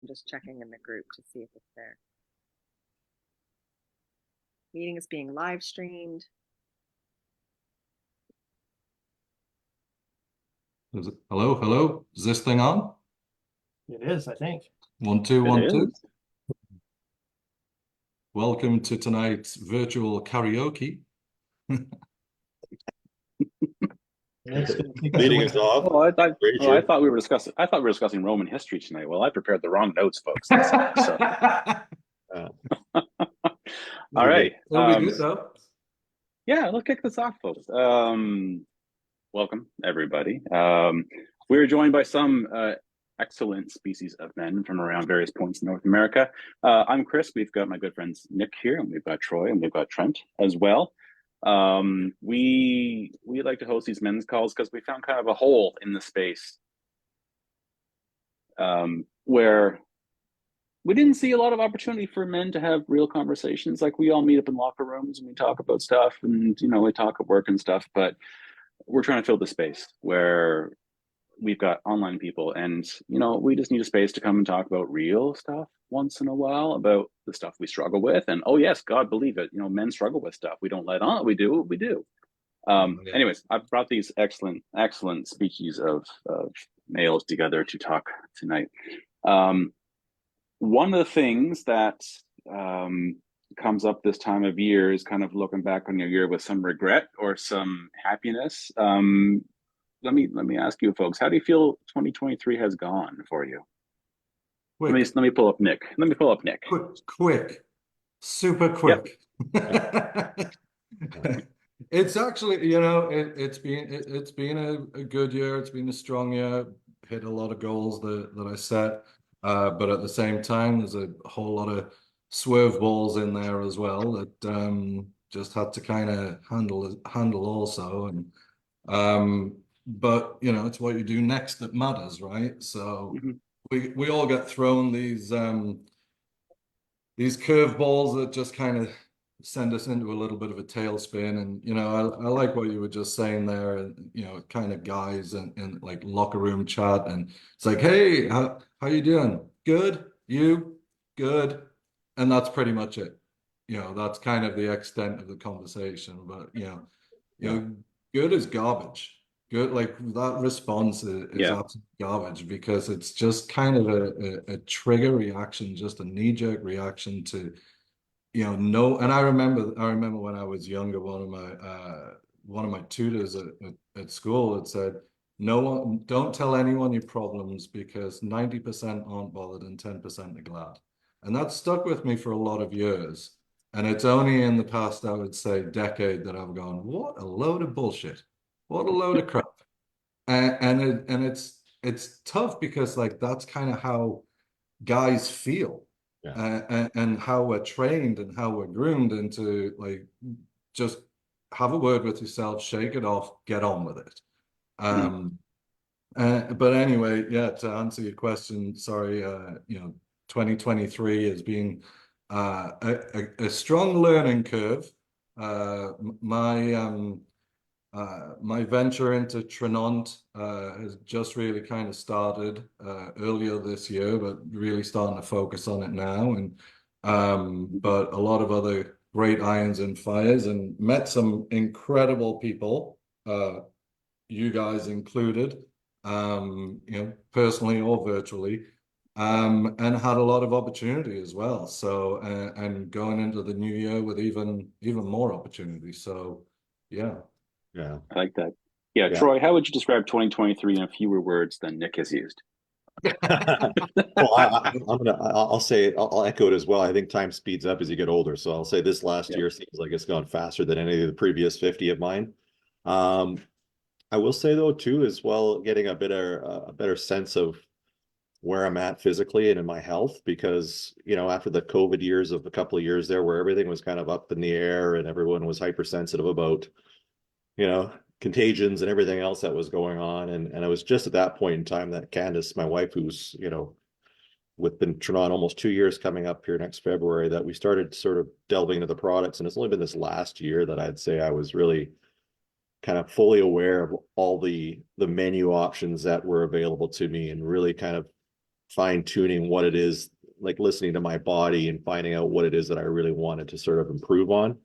just checking in the group to see if it's there. Meeting is being live streamed. Hello, hello. Is this thing on? It is, I think. 1 2 1 It 2. is. Welcome to tonight's virtual karaoke. Leading us off. Oh, I Rachel. thought we were discussing Roman history tonight. Well, I prepared the wrong notes, folks. So. All right. It'll be good though. Yeah, let's kick this off, folks. Welcome, everybody. We're joined by some excellent species of men from around various points in North America. I'm Chris. We've got my good friends Nick here, and we've got Troy, and we've got Trent as well. We like to host these men's calls because we found kind of a hole in the space where we didn't see a lot of opportunity for men to have real conversations. Like, we all meet up in locker rooms and we talk about stuff, and we talk at work and stuff, but we're trying to fill the space where we've got online people, and we just need a space to come and talk about real stuff once in a while, about the stuff we struggle with. And oh yes, God believe it, men struggle with stuff. We don't let on. We do. Anyways, I've brought these excellent species of males together to talk tonight. One of the things that comes up this time of year is kind of looking back on your year with some regret or some happiness. Let me ask you folks, how do you feel 2023 has gone for you? Let me pull up Nick. Quick, super quick. Yep. It's actually, it's been a good year. It's been a strong year. Hit a lot of goals that I set, but at the same time, there's a whole lot of swerve balls in there as well that just had to kind of handle also. And but it's what you do next that matters, right? So we all get thrown these curveballs that just kind of send us into a little bit of a tailspin. And I like what you were just saying there. Kind of guys in like locker room chat, and it's like, hey, how you doing? Good. You good? And that's pretty much it. That's kind of the extent of the conversation. But good is garbage. Good, like that response is absolute garbage, because it's just kind of a trigger reaction, just a knee-jerk reaction to no. And I remember when I was younger, one of my tutors at school had said, don't tell anyone your problems, because 90% aren't bothered and 10% are glad. And that stuck with me for a lot of years. And it's only in the past, I would say, decade, that I've gone, what a load of bullshit. What a load of crap. And it's tough, because like that's kind of how guys feel. And how we're trained and how we're groomed into, like, just have a word with yourself, shake it off, get on with it. But anyway, to answer your question, sorry, 2023 has been a strong learning curve. My venture into Tranont has just really kind of started earlier this year, but really starting to focus on it now. And but a lot of other great irons and fires, and met some incredible people, you guys included, personally or virtually, and had a lot of opportunity as well. So and going into the new year with even more opportunity. So yeah. I like that. Yeah, Troy, how would you describe 2023 in fewer words than Nick has used? Well, I'll say it. I'll echo it as well. I think time speeds up as you get older. So I'll say this last year seems like it's gone faster than any of the previous 50 of mine. I will say though too, as well, getting a better sense of where I'm at physically and in my health, because after the COVID years of a couple of years there, where everything was kind of up in the air and everyone was hypersensitive about contagions and everything else that was going on. And it was just at that point in time that Candace, my wife, who's, with been Tranont almost 2 years coming up here next February, that we started sort of delving into the products. And it's only been this last year that I'd say I was really kind of fully aware of all the menu options that were available to me, and really kind of fine tuning what it is, like listening to my body and finding out what it is that I really wanted to sort of improve on.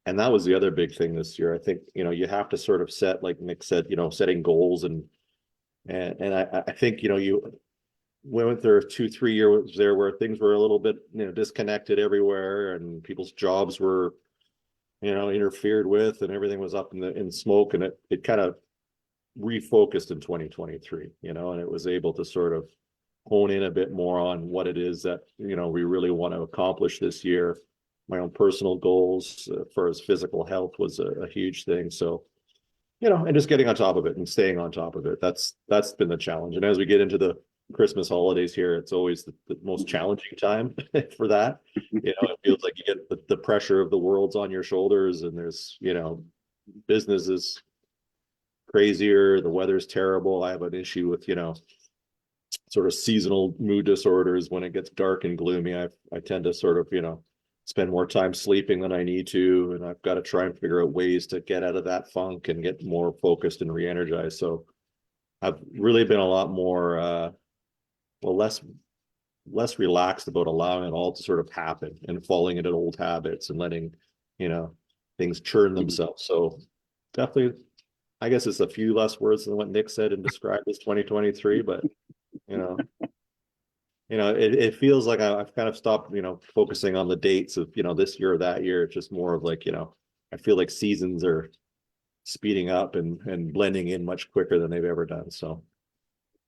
And that was the other big thing this year. I think, you have to sort of set, like Nick said, setting goals and I think, you went through 2-3 years there where things were a little bit, disconnected everywhere and people's jobs were, interfered with and everything was up in smoke, and it kind of refocused in 2023, and it was able to sort of hone in a bit more on what it is that, we really want to accomplish this year. My own personal goals for as physical health was a huge thing. So, and just getting on top of it and staying on top of it. That's been the challenge. And as we get into the Christmas holidays here, it's always the most challenging time for that. It feels like you get the pressure of the world's on your shoulders, and there's, business is crazier, the weather's terrible. I have an issue with, sort of seasonal mood disorders. When it gets dark and gloomy, I tend to sort of, spend more time sleeping than I need to, and I've got to try and figure out ways to get out of that funk and get more focused and re-energized. So I've really been a lot more less relaxed about allowing it all to sort of happen and falling into old habits and letting, things churn themselves. So definitely, I guess it's a few less words than what Nick said and described as 2023, but it feels like I've kind of stopped, focusing on the dates of, this year or that year. It's just more of like, I feel like seasons are speeding up and blending in much quicker than they've ever done. So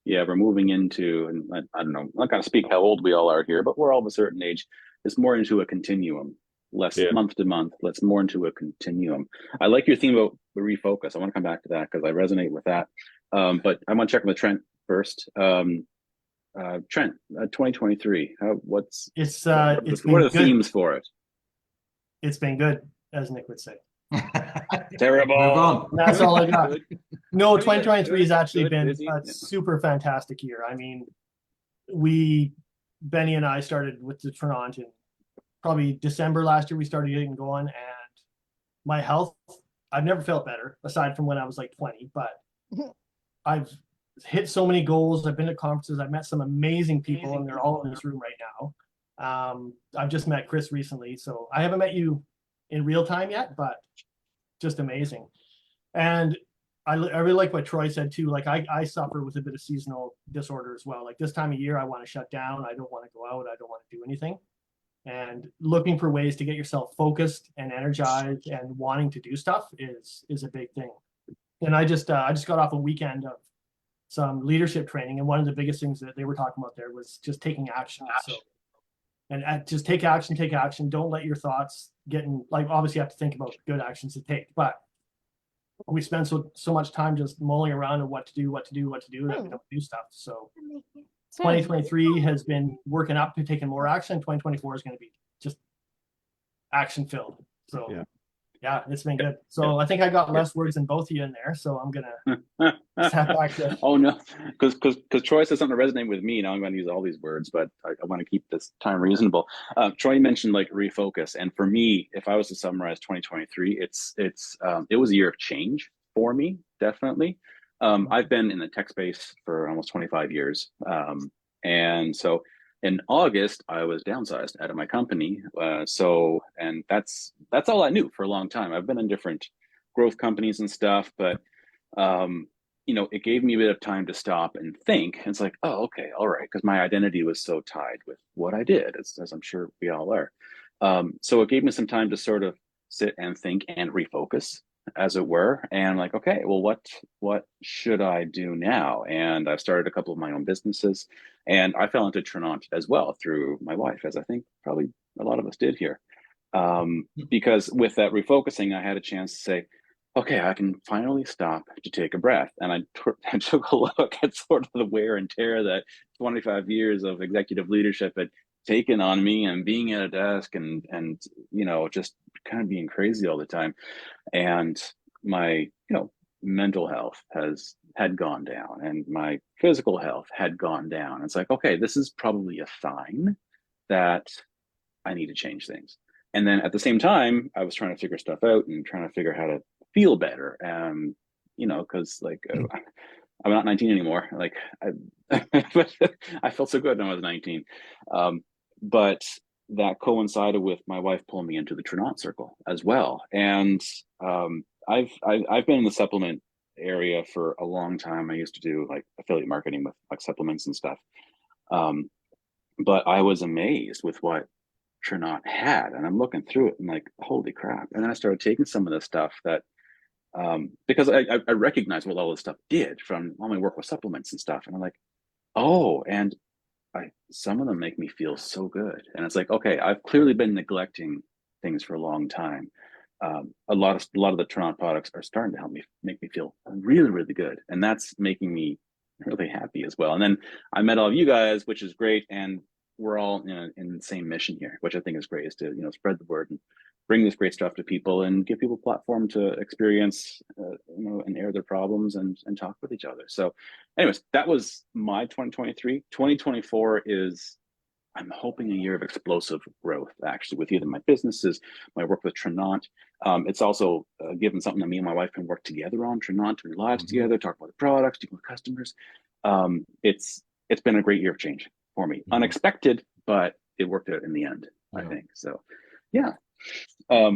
Yeah, we're moving into, and I don't know, I'm not going to speak how old we all are here, but we're all of a certain age. It's more into a continuum, less month to month. Let's more into a continuum. I like your theme about the refocus. I want to come back to that because I resonate with that. But I want to check with Trent first. Trent, 2023. What are the themes for it? It's been good, as Nick would say. Terrible. Move on. That's all I got. No, Good, 2023 has actually good, been busy. a super fantastic year. I mean, Benny and I started with the Toronto in probably December last year. We started getting going, and my health, I've never felt better aside from when I was like 20, but I've hit so many goals. I've been to conferences. I've met some amazing people, and they're all in this room right now. I've just met Chris recently, so I haven't met you in real time yet, but just amazing. And I really like what Troy said too. Like I suffer with a bit of seasonal disorder as well. Like this time of year, I want to shut down. I don't want to go out. I don't want to do anything. And looking for ways to get yourself focused and energized and wanting to do stuff is a big thing. And I just got off a weekend of some leadership training, and one of the biggest things that they were talking about there was just taking action. So, and just take action. Don't let your thoughts get in. Like obviously, you have to think about good actions to take, but we spend so much time just mulling around on what to do that we don't do stuff. So 2023 has been working up to taking more action. 2024 is going to be just action filled. So yeah, it's been good. So I think I got less words than both of you in there. So I'm gonna step back to. Oh no, because Troy said something to resonate with me. Now I'm going to use all these words, but I want to keep this time reasonable. Troy mentioned like refocus, and for me, if I was to summarize 2023, it was a year of change for me, definitely. I've been in the tech space for almost 25 years, and so in August I was downsized out of my company. And that's all I knew for a long time. I've been in different growth companies and stuff, but it gave me a bit of time to stop and think. It's like, oh, okay, all right, because my identity was so tied with what I did, as I'm sure we all are. So it gave me some time to sort of sit and think and refocus, as it were. And I'm like, okay, well, what should I do now? And I've started a couple of my own businesses, and I fell into Trinont as well through my wife, as I think probably a lot of us did here. Because with that refocusing, I had a chance to say, okay, I can finally stop to take a breath. And I took a look at sort of the wear and tear that 25 years of executive leadership had taken on me, and being at a desk and just kind of being crazy all the time. And my, mental health had gone down, and my physical health had gone down. It's like, okay, this is probably a sign that I need to change things. And then at the same time, I was trying to figure stuff out and trying to figure how to feel better. Because like I'm not 19 anymore. Like but I felt so good when I was 19. But that coincided with my wife pulling me into the Trinont circle as well. And I've been in the supplement area for a long time. I used to do like affiliate marketing with like supplements and stuff. But I was amazed with what Trinont had, and I'm looking through it and like, holy crap. And then I started taking some of the stuff that because I recognize what all this stuff did from all my work with supplements and stuff. And I'm like, oh, and some of them make me feel so good. And it's like, okay, I've clearly been neglecting things for a long time. A lot of the Trinont products are starting to help me make me feel really, really good. And that's making me really happy as well. And then I met all of you guys, which is great. And we're all in the same mission here, which I think is great, is to, spread the word and bring this great stuff to people and give people a platform to experience, and air their problems and talk with each other. So anyways, that was my 2023. 2024 is, I'm hoping, a year of explosive growth, actually, with either my businesses, my work with Trinont. It's also given something that me and my wife can work together on, Trinont, to lives together, talk about the products, deal with customers. It's been a great year of change for me. Unexpected, but it worked out in the end, I think. So, yeah. I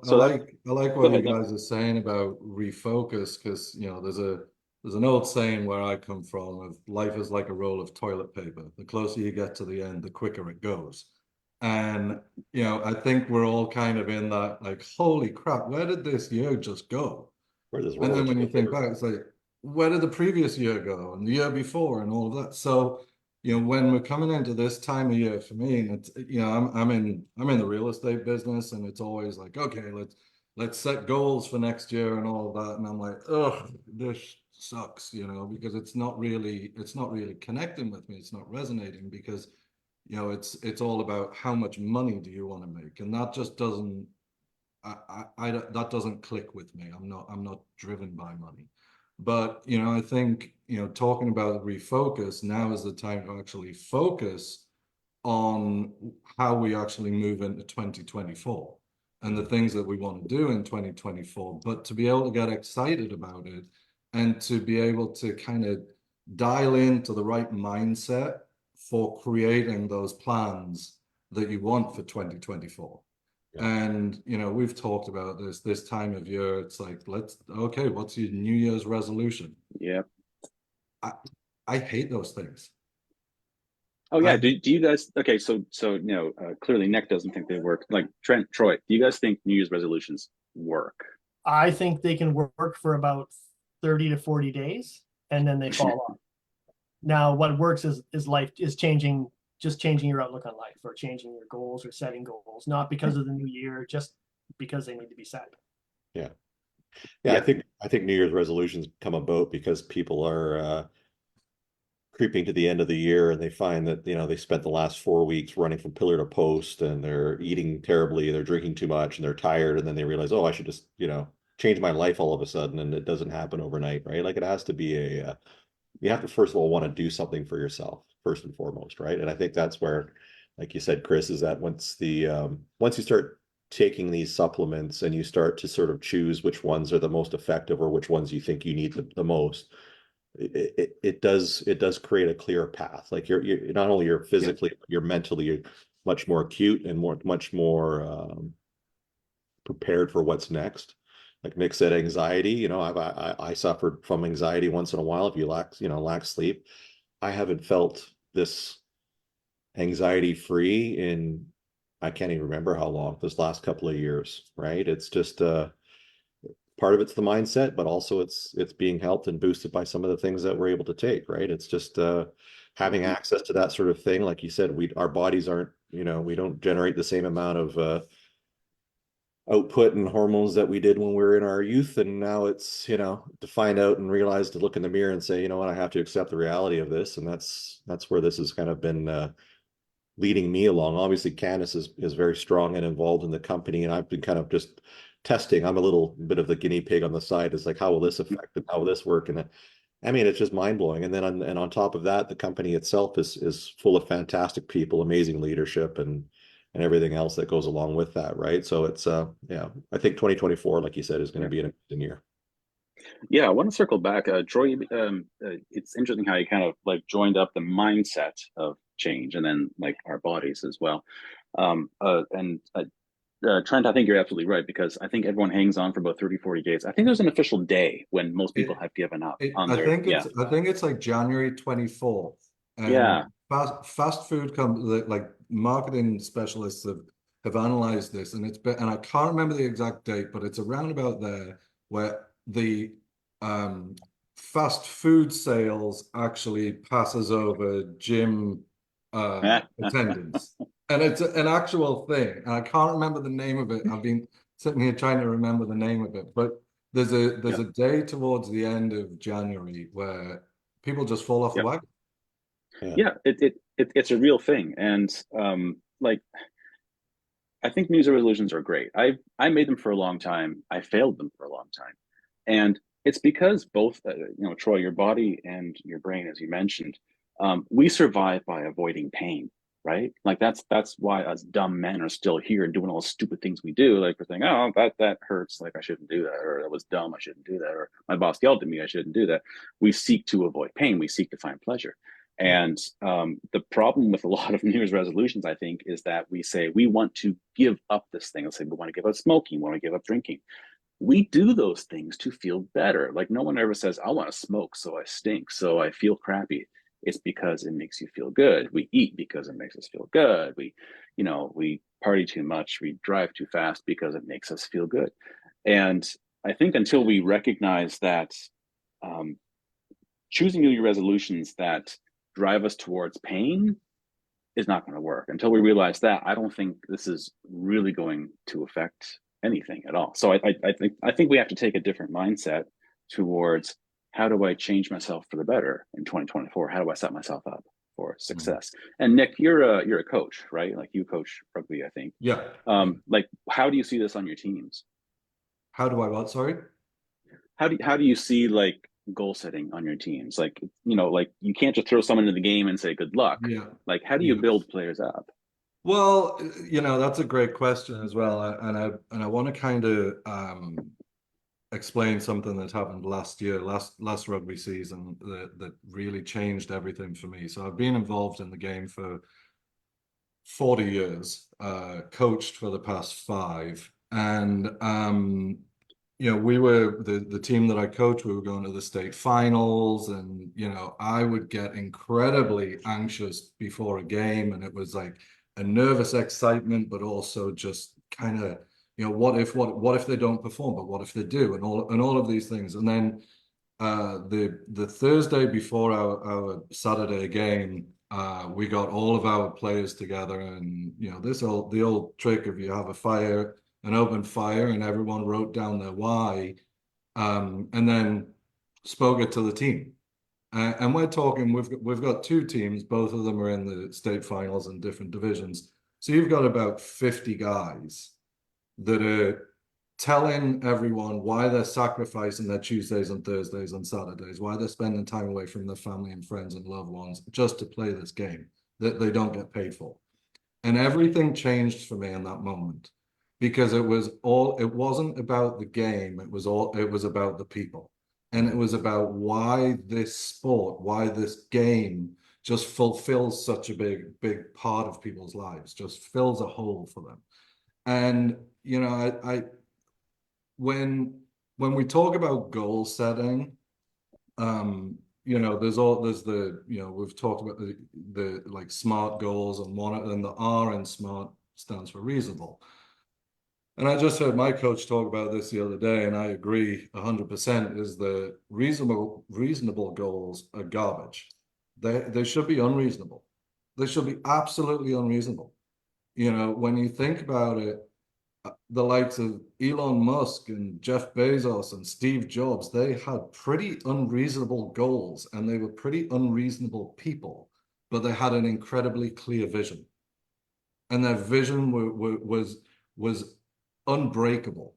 So like what you ahead, Nick. guys are saying about refocus, because there's an old saying where I come from of life is like a roll of toilet paper. The closer you get to the end, the quicker it goes. And I think we're all kind of in that, like, holy crap, where did this year just go? Where does And then when you think back, it's like, where did the previous year go and the year before and all of that? So, when we're coming into this time of year, for me, and it's, I'm in the real estate business, and it's always like, okay, let's set goals for next year and all of that. And I'm like, ugh, this sucks, because it's not really connecting with me. It's not resonating, because, it's all about how much money do you want to make, and that just doesn't, that doesn't click with me. I'm not driven by money. But, I think, talking about refocus, now is the time to actually focus on how we actually move into 2024 and the things that we want to do in 2024, but to be able to get excited about it and to be able to kind of dial into the right mindset for creating those plans that you want for 2024. And, we've talked about this time of year. It's like, okay, what's your New Year's resolution? Yeah. I hate those things. Oh yeah. Do you guys, okay, so clearly Nick doesn't think they work. Like Troy, do you guys think New Year's resolutions work? I think they can work for about 30 to 40 days and then they fall off. Now, what works is changing your outlook on life, or changing your goals, or setting goals, not because of the new year, just because they need to be set. Yeah. I think New Year's resolutions come about because people are creeping to the end of the year, and they find that they spent the last 4 weeks running from pillar to post, and they're eating terribly, they're drinking too much, and they're tired, and then they realize, oh, I should just change my life all of a sudden. And it doesn't happen overnight, right? Like, it has to be you have to first of all want to do something for yourself first and foremost, right? And I think that's where, like you said, Chris, is that once you start taking these supplements and you start to sort of choose which ones are the most effective, or which ones you think you need the most, it does create a clear path. Like, you're not only you're physically, you're mentally much more acute and much more prepared for what's next. Like Nick said, anxiety, I suffered from anxiety once in a while. If you lack sleep, I haven't felt this anxiety free in, I can't even remember how long, this last couple of years, right? It's just part of it's the mindset, but also it's being helped and boosted by some of the things that we're able to take, right? It's just having access to that sort of thing. Like you said, our bodies aren't, we don't generate the same amount of output and hormones that we did when we were in our youth. And now it's, to find out and realize, to look in the mirror and say, you know what, I have to accept the reality of this. And that's where this has kind of been leading me along. Obviously, Candace is very strong and involved in the company, and I've been kind of just testing. I'm a little bit of the guinea pig on the side. It's like, how will this affect and how will this work? And I mean, it's just mind blowing. And then on top of that, the company itself is full of fantastic people, amazing leadership, and everything else that goes along with that, right? So it's I think 2024, like you said, is going to be an amazing year. Yeah, I want to circle back. Troy, it's interesting how you kind of like joined up the mindset of change and then like our bodies as well. And Trent, I think you're absolutely right because I think everyone hangs on for about 30, 40 days. I think there's an official day when most people It, have given up it, on I their, think yeah, it's like January 24th, and yeah, fast food like marketing specialists have analyzed this, and and I can't remember the exact date, but it's around about there where the um fast food sales actually passes over gym attendance. And it's an actual thing. And I can't remember the name of it. I've been sitting here trying to remember the name of it. But there's yeah, a day towards the end of January where people just fall off the yeah, wagon. Yeah. yeah. It's a real thing, and like I think New Year's resolutions are great. I made them for a long time. I failed them for a long time, and it's because both, Troy, your body and your brain, as you mentioned, we survive by avoiding pain, right? Like that's why us dumb men are still here and doing all the stupid things we do. Like we're saying, oh, that hurts, like I shouldn't do that, or that was dumb, I shouldn't do that, or my boss yelled at me, I shouldn't do that. We seek to avoid pain. We seek to find pleasure. Yeah. And the problem with a lot of New Year's resolutions, I think, is that we say we want to give up this thing. Let's say we want to give up smoking, we want to give up drinking. We do those things to feel better. Like no one ever says, I want to smoke, so I stink, so I feel crappy. It's because it makes you feel good. We eat because it makes us feel good. We party too much. We drive too fast because it makes us feel good. And I think until we recognize that um, choosing new resolutions that drive us towards pain is not going to work. Until we realize that, I don't think this is really going to affect anything at all. So I think we have to take a different mindset towards how do I change myself for the better in 2024? How do I set myself up for success? And Nick, you're a coach, right? Like you coach rugby, I think. Yeah. Yeah. Like how do you see this on your teams? How do I what? Sorry? How do you see like goal setting on your teams? Like like you can't just throw someone into the game and say good luck. Yeah. Like how do you Yeah. build players up? Well, that's a great question as well. And I want to kind of explain something that happened last year, last rugby season that really changed everything for me. So I've been involved in the game for 40 years, coached for the past 5. And we were the team that I coached, we were going to the state finals, and I would get incredibly anxious before a game, and it was like a nervous excitement, but also just kind of, what if they don't perform, but what if they do, and all of these things. And then the Thursday before our Saturday game, we got all of our players together, and the old trick of you have an open fire, and everyone wrote down their why, and then spoke it to the team. And we're talking, we've got 2 teams, both of them are in the state finals in different divisions. So you've got about 50 guys that are telling everyone why they're sacrificing their Tuesdays and Thursdays and Saturdays, why they're spending time away from their family and friends and loved ones just to play this game that they don't get paid for. And everything changed for me in that moment, because it wasn't about the game, it was about the people. And it was about why this sport, why this game just fulfills such a big part of people's lives, just fills a hole for them. And I when we talk about goal setting, there's the we've talked about the like SMART goals, and the R in SMART stands for reasonable. And I just heard my coach talk about this the other day, and I agree 100%, is the reasonable goals are garbage. They should be unreasonable. They should be absolutely unreasonable. When you think about it, the likes of Elon Musk and Jeff Bezos and Steve Jobs, they had pretty unreasonable goals, and they were pretty unreasonable people, but they had an incredibly clear vision. And their vision was unbreakable.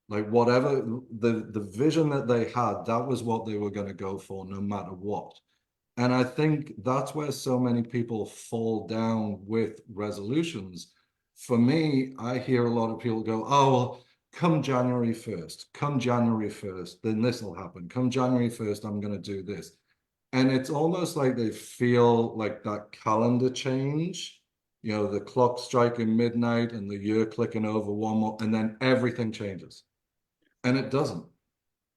Like whatever the vision that they had, that was what they were going to go for no matter what. And I think that's where so many people fall down with resolutions. For me, I hear a lot of people go, oh, well, come January 1st, come January 1st, then this will happen. Come January 1st, I'm going to do this. And it's almost like they feel like that calendar change, you know, the clock striking midnight and the year clicking over one more, and then everything changes. And it doesn't.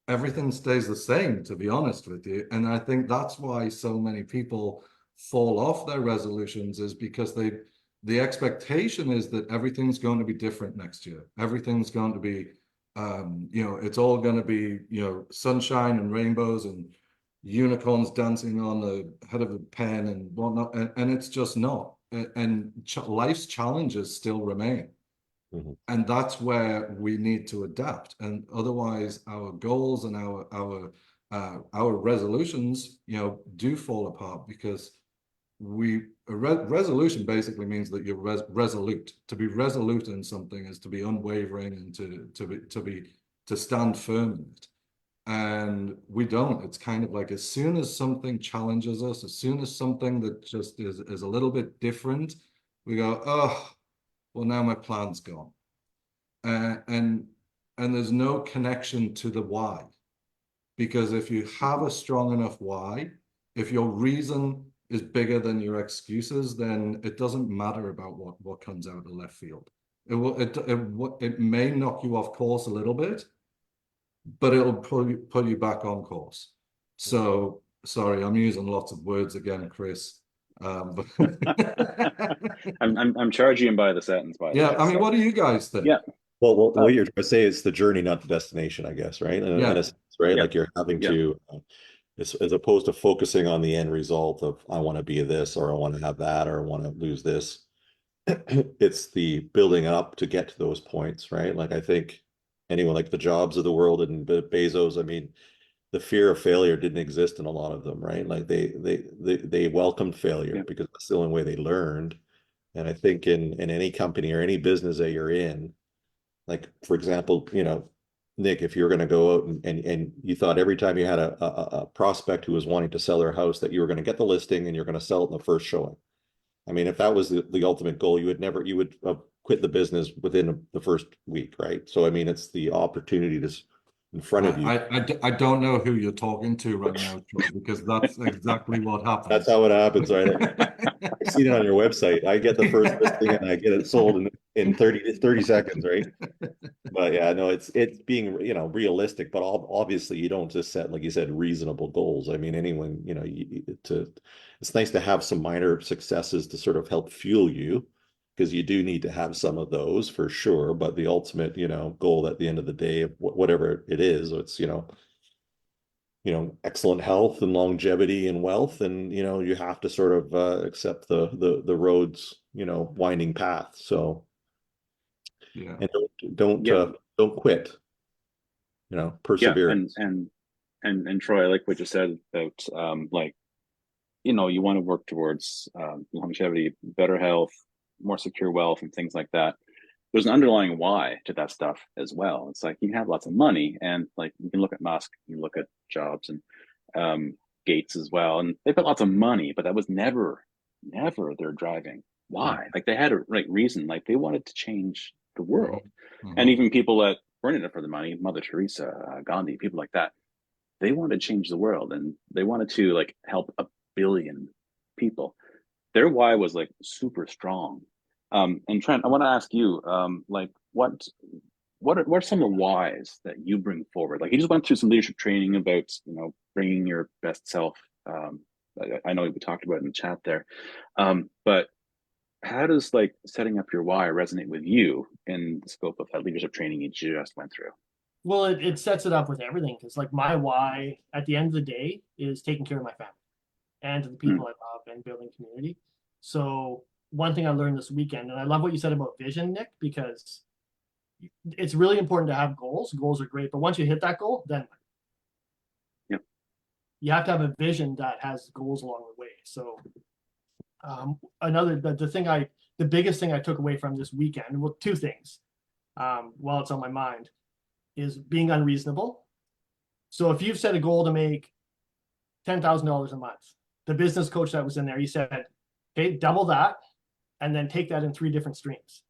Everything stays the same, to be honest with you. And I think that's why so many people fall off their resolutions, is because the expectation is that everything's going to be different next year. Everything's going to be, you know, it's all going to be, you know, sunshine and rainbows and unicorns dancing on the head of a pen and whatnot. And it's just not. And life's challenges still remain. Mhm. And that's where we need to adapt. And otherwise, our goals and our resolutions, you know, do fall apart, because a resolution basically means that you're resolute. To be resolute in something is to be unwavering and to stand firm in it. And we don't. It's kind of like, as soon as something challenges us, as soon as something that just is a little bit different, we go, oh, well, now my plan's gone. And there's no connection to the why. Because if you have a strong enough why, if your reason is bigger than your excuses, then it doesn't matter about what comes out of left field. It may knock you off course a little bit, but it'll pull you back on course. So sorry, I'm using lots of words again, Chris. But I'm charging him by the sentence, by the yeah, way. I mean, So, what do you guys think? yeah. Well, what you're trying to say is the journey, not the destination, I guess, right? In Yeah. a sense, right? Yeah. Like you're having Yeah. to, as opposed to focusing on the end result of, I want to be this, or I want to have that, or I want to lose this. It's the building up to get to those points, right? Like, I think anyone like the Jobs of the world and Bezos, I mean, the fear of failure didn't exist in a lot of them, right? Like they welcomed failure, Yeah. because that's the only way they learned. And I think in any company or any business that you're in, like, for example, you know, Nick, if you're going to go out and you thought every time you had a prospect who was wanting to sell their house, that you were going to get the listing and you're going to sell it in the first showing. I mean, if that was the ultimate goal, you would quit the business within the first week, right? So, I mean, it's the opportunity that's in front of you. I don't know who you're talking to right now, Troy, because that's exactly what happens. That's how it happens, right? I've seen it on your website. I get the first listing and I get it sold in 30 seconds, right? But yeah, no, it's being, you know, realistic, but obviously you don't just set, like you said, reasonable goals. I mean, anyone, you know, it's nice to have some minor successes to sort of help fuel you, because you do need to have some of those for sure. But the ultimate, you know, goal at the end of the day, whatever it is, it's, you know, excellent health and longevity and wealth, and you know, you have to sort of accept the road's, you know, winding path. So Yeah. and don't quit. You know, Yeah. perseverance. And Troy, I like what you said about like, you know, you want to work towards longevity, better health, more secure wealth, and things like that. There's an underlying why to that stuff as well. It's like, you can have lots of money, and like, you can look at Musk, you look at Jobs, and Gates as well, and they've got lots of money, but that was never their driving why. Like, they had a right reason, like they wanted to change the world. And even people that weren't in it for the money, Mother Teresa, Gandhi, people like that, they wanted to change the world, and they wanted to like help 1 billion people. Their why was like super strong. And Trent, I want to ask you, like, what are some of the whys that you bring forward? Like, you just went through some leadership training about, you know, bringing your best self. I know we talked about it in the chat there, but how does like setting up your why resonate with you in the scope of that leadership training you just went through? Well, it sets it up with everything, because like my why at the end of the day is taking care of my family and the people I love and building community. So one thing I learned this weekend, and I love what you said about vision, Nick, because it's really important to have goals. Goals are great, but once you hit that goal, then Yep. You have to have a vision that has goals along the way. So the biggest thing I took away from this weekend, well, two things, while it's on my mind, is being unreasonable. So if you've set a goal to make $10,000 a month, the business coach that was in there, he said, okay, double that, and then take that in 3 different streams.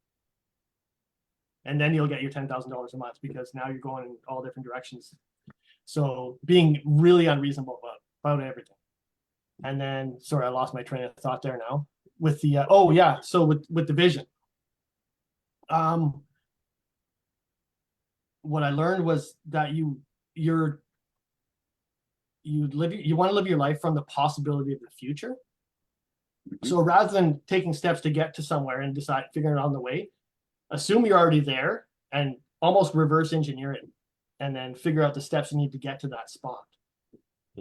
and then you'll get your $10,000 a month because now you're going in all different directions. So being really unreasonable about everything. And then, sorry, I lost my train of thought there now with the, oh yeah. So with the vision, what I learned was that you want to live your life from the possibility of the future. So rather than taking steps to get to somewhere and figuring it out on the way, assume you're already there and almost reverse engineer it, and then figure out the steps you need to get to that spot.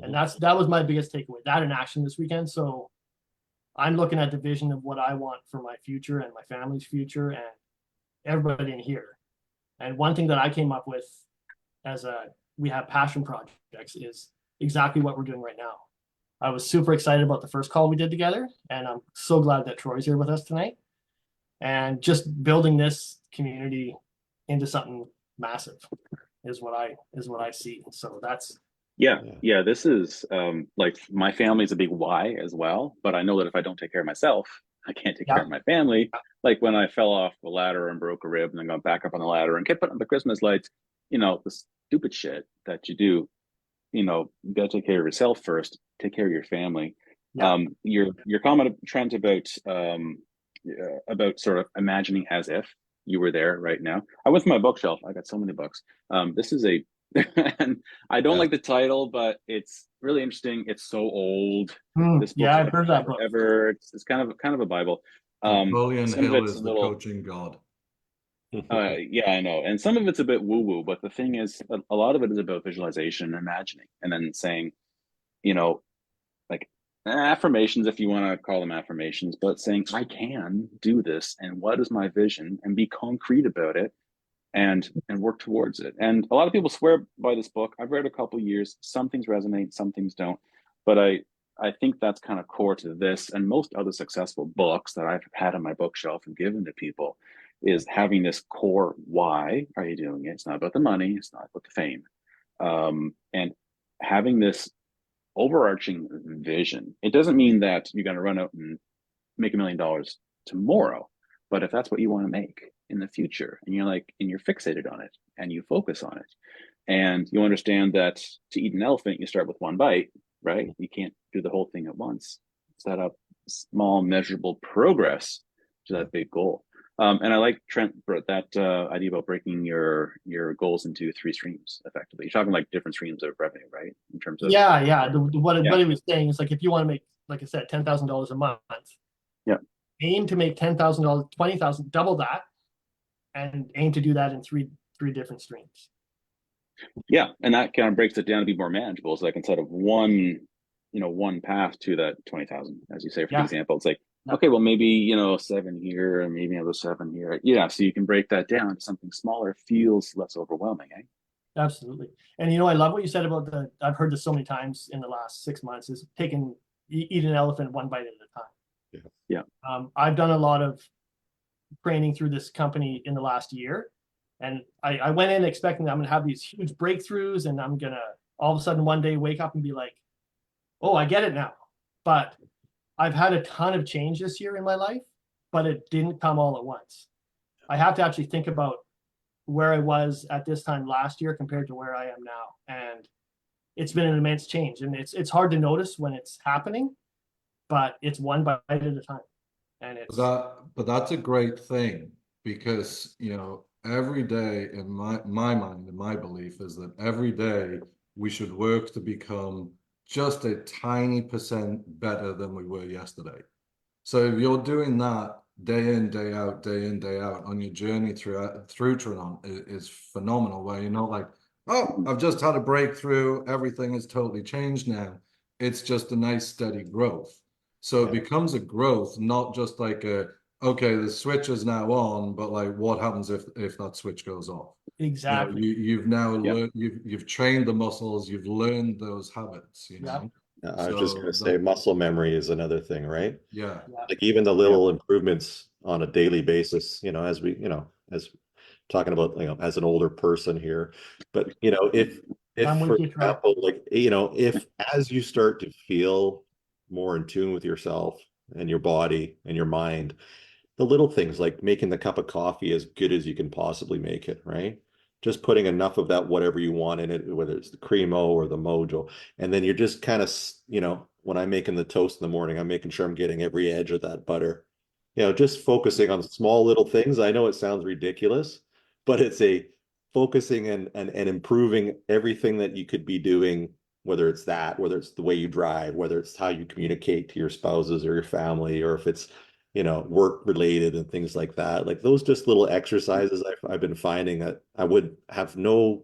And that was my biggest takeaway, that in action this weekend. So I'm looking at the vision of what I want for my future and my family's future and everybody in here. And one thing that I came up with we have passion projects is exactly what we're doing right now. I was super excited about the first call we did together, and I'm so glad that Troy's here with us tonight. And just building this community into something massive is what I see. So that's yeah, this is like my family's a big why as well, but I know that if I don't take care of myself, I can't take care of my family. Like when I fell off the ladder and broke a rib and then got back up on the ladder and kept putting up the Christmas lights, the stupid shit that you do, you gotta take care of yourself first, take care of your family. Your comment, Trent, about sort of imagining as if you were there right now. I went through my bookshelf. I got so many books. This is and I don't like the title, but it's really interesting. It's so old. This book, I've heard that book. It's kind of a Bible. Napoleon some of Hill it's is a the little, coaching god. yeah, I know. And some of it's a bit woo-woo, but the thing is, a lot of it is about visualization and imagining, and then saying, like affirmations, if you want to call them affirmations, but saying, I can do this, and what is my vision, and be concrete about it, and work towards it. And a lot of people swear by this book. I've read a couple years. Some things resonate, some things don't. But I think that's kind of core to this and most other successful books that I've had on my bookshelf and given to people, is having this core why are you doing it? It's not about the money, it's not about the fame. And having this overarching vision. It doesn't mean that you're going to run out and make $1 million tomorrow, but if that's what you want to make in the future, and you're fixated on it and you focus on it, and you understand that to eat an elephant, you start with one bite, right? You can't do the whole thing at once. Set up small, measurable progress to that big goal. And I like Trent brought that idea about breaking your goals into 3 streams effectively. You're talking like different streams of revenue, right? In terms of what he was saying is, like, if you want to make, like I said, $10,000 a month, aim to make $10,000, $20,000, double that, and aim to do that in three different streams. Yeah, and that kind of breaks it down to be more manageable. So like instead of one path to that 20,000, as you say, for example, it's like, okay, well, maybe 7 here and maybe another 7 here. Yeah, so you can break that down to something smaller, feels less overwhelming, eh? Absolutely. And I love what you said about I've heard this so many times in the last 6 months, is eat an elephant one bite at a time. Yeah. I've done a lot of training through this company in the last year. And I went in expecting that I'm going to have these huge breakthroughs, and I'm going to all of a sudden one day wake up and be like, oh, I get it now. But I've had a ton of change this year in my life, but it didn't come all at once. I have to actually think about where I was at this time last year compared to where I am now. And it's been an immense change. And it's hard to notice when it's happening, but it's one bite at a time. And but that's a great thing, because every day, in my mind and my belief, is that every day we should work to become just a tiny percent better than we were yesterday. So if you're doing that day in, day out on your journey through Trinon, is phenomenal, where you're not like, oh, I've just had a breakthrough, everything has totally changed now. It's just a nice steady growth. So it becomes a growth, not just like okay, the switch is now on, but like, what happens if that switch goes off? exactly. You've now learned, you've trained the muscles, you've learned those habits. I was just going to say, muscle memory is another thing, right? Yeah. Like even the little improvements on a daily basis, as we, as talking about, as an older person here, but if for example, like, if as you start to feel more in tune with yourself and your body and your mind, the little things like making the cup of coffee as good as you can possibly make it, right? Just putting enough of that whatever you want in it, whether it's the Cremo or the Mojo, and then you're just kind of, when I'm making the toast in the morning, I'm making sure I'm getting every edge of that butter. Just focusing on small little things. I know it sounds ridiculous, but it's a focusing and improving everything that you could be doing, whether it's that, whether it's the way you drive, whether it's how you communicate to your spouses or your family, or if it's, work related and things like that. Like those just little exercises I've been finding that I would have no